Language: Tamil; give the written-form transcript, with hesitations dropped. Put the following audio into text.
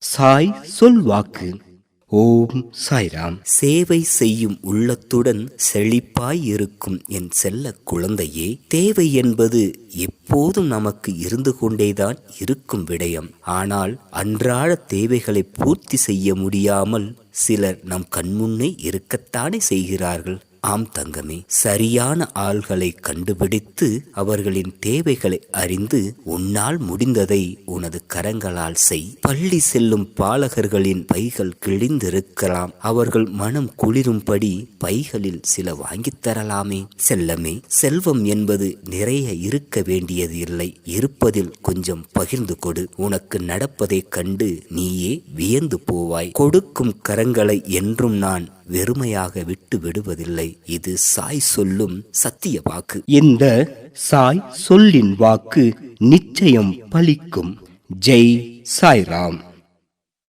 சாய் சொல்வாக்கு. ஓம் சாய்ராம். சேவை செய்யும் உள்ளத்துடன் செழிப்பாய் இருக்கும் என் செல்ல குழந்தையே, தேவை என்பது எப்போதும் நமக்கு இருந்து கொண்டேதான் இருக்கும் விடயம். ஆனால் அன்றாட தேவைகளை பூர்த்தி செய்ய முடியாமல் சிலர் நம் கண்முன்னே இருக்கத்தானே செய்கிறார்கள். ஆம் தங்கமே, சரியான ஆள்களை கண்டுபிடித்து அவர்களின் தேவைகளை அறிந்து உன்னால் முடிந்ததை உனது கரங்களால் செய். பள்ளி செல்லும் பாலகர்களின் பைகள் கிழிந்திருக்கலாம். அவர்கள் மனம் குளிரும்படி பைகளில் சில வாங்கித் தரலாமே. செல்லமே, செல்வம் என்பது நிறைய இருக்க வேண்டியது இல்லை. இருப்பதில் கொஞ்சம் பகிர்ந்து கொடு. உனக்கு நடப்பதைக் கண்டு நீயே வியந்து போவாய். கொடுக்கும் கரங்களை என்றும் நான் வெறுமையாக விட்டு விடுவதில்லை. இது சாய் சொல்லும் சத்திய வாக்கு. இந்த சாய் சொல்லின் வாக்கு நிச்சயம் பலிக்கும். ஜெய் சாய்ராம்.